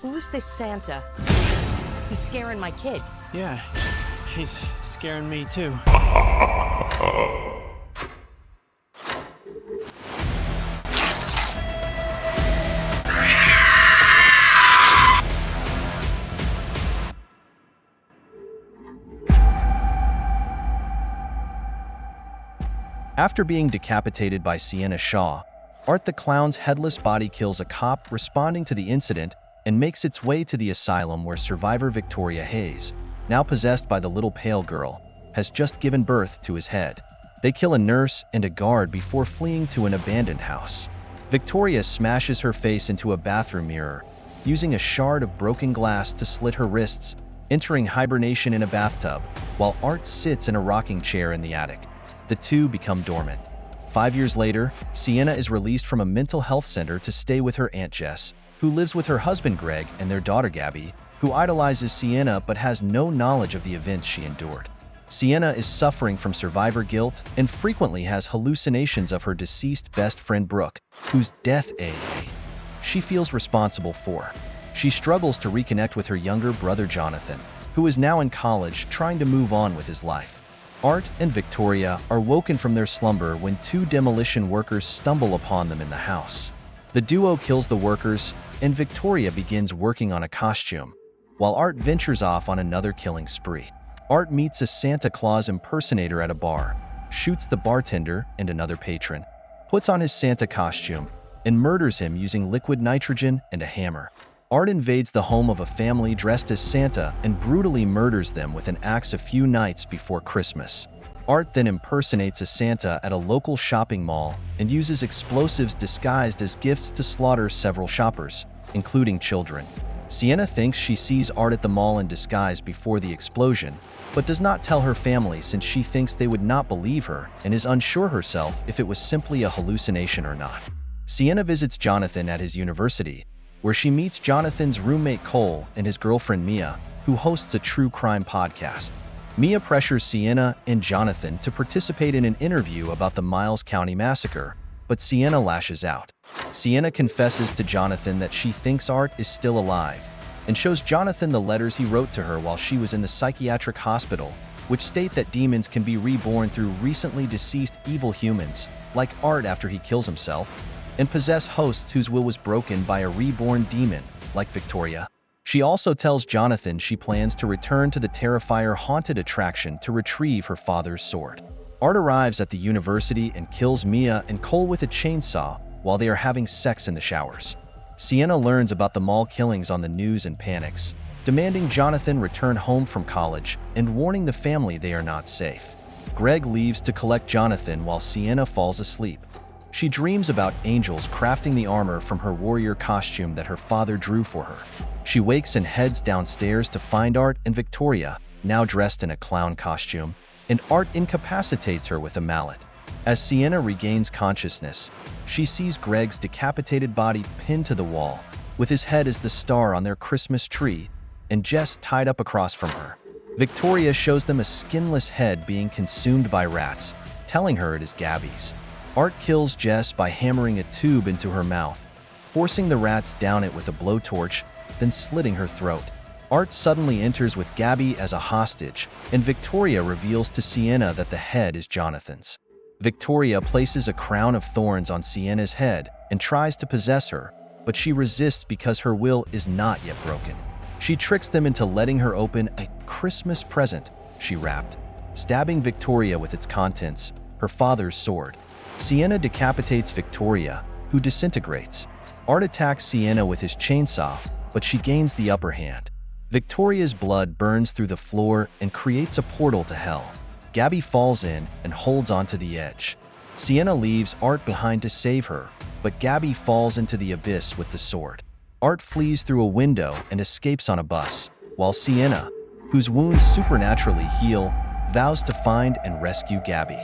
Who's this Santa? He's scaring my kid. Yeah, he's scaring me too. After being decapitated by Sienna Shaw, Art the Clown's headless body kills a cop responding to the incident and makes its way to the asylum where survivor Victoria Hayes, now possessed by the little pale girl, has just given birth to his head. They kill a nurse and a guard before fleeing to an abandoned house. Victoria smashes her face into a bathroom mirror, using a shard of broken glass to slit her wrists, entering hibernation in a bathtub, while Art sits in a rocking chair in the attic. The two become dormant. 5 years later, Sienna is released from a mental health center to stay with her Aunt Jess, who lives with her husband Greg and their daughter Gabby, who idolizes Sienna but has no knowledge of the events she endured. Sienna is suffering from survivor guilt and frequently has hallucinations of her deceased best friend Brooke, whose death she feels responsible for. She struggles to reconnect with her younger brother Jonathan, who is now in college trying to move on with his life. Art and Victoria are woken from their slumber when two demolition workers stumble upon them in the house. The duo kills the workers, and Victoria begins working on a costume, while Art ventures off on another killing spree. Art meets a Santa Claus impersonator at a bar, shoots the bartender and another patron, puts on his Santa costume, and murders him using liquid nitrogen and a hammer. Art invades the home of a family dressed as Santa and brutally murders them with an axe a few nights before Christmas. Art then impersonates a Santa at a local shopping mall and uses explosives disguised as gifts to slaughter several shoppers, including children. Sienna thinks she sees Art at the mall in disguise before the explosion, but does not tell her family since she thinks they would not believe her and is unsure herself if it was simply a hallucination or not. Sienna visits Jonathan at his university, where she meets Jonathan's roommate Cole and his girlfriend Mia, who hosts a true crime podcast. Mia pressures Sienna and Jonathan to participate in an interview about the Miles County massacre, but Sienna lashes out. Sienna confesses to Jonathan that she thinks Art is still alive, and shows Jonathan the letters he wrote to her while she was in the psychiatric hospital, which state that demons can be reborn through recently deceased evil humans, like Art after he kills himself, and possess hosts whose will was broken by a reborn demon, like Victoria. She also tells Jonathan she plans to return to the Terrifier haunted attraction to retrieve her father's sword. Art arrives at the university and kills Mia and Cole with a chainsaw while they are having sex in the showers. Sienna learns about the mall killings on the news and panics, demanding Jonathan return home from college and warning the family they are not safe. Greg leaves to collect Jonathan while Sienna falls asleep. She dreams about angels crafting the armor from her warrior costume that her father drew for her. She wakes and heads downstairs to find Art and Victoria, now dressed in a clown costume, and Art incapacitates her with a mallet. As Sienna regains consciousness, she sees Greg's decapitated body pinned to the wall, with his head as the star on their Christmas tree, and Jess tied up across from her. Victoria shows them a skinless head being consumed by rats, telling her it is Gabby's. Art kills Jess by hammering a tube into her mouth, forcing the rats down it with a blowtorch, then slitting her throat. Art suddenly enters with Gabby as a hostage, and Victoria reveals to Sienna that the head is Jonathan's. Victoria places a crown of thorns on Sienna's head and tries to possess her, but she resists because her will is not yet broken. She tricks them into letting her open a Christmas present she wrapped, stabbing Victoria with its contents, her father's sword. Sienna decapitates Victoria, who disintegrates. Art attacks Sienna with his chainsaw, but she gains the upper hand. Victoria's blood burns through the floor and creates a portal to hell. Gabby falls in and holds onto the edge. Sienna leaves Art behind to save her, but Gabby falls into the abyss with the sword. Art flees through a window and escapes on a bus, while Sienna, whose wounds supernaturally heal, vows to find and rescue Gabby.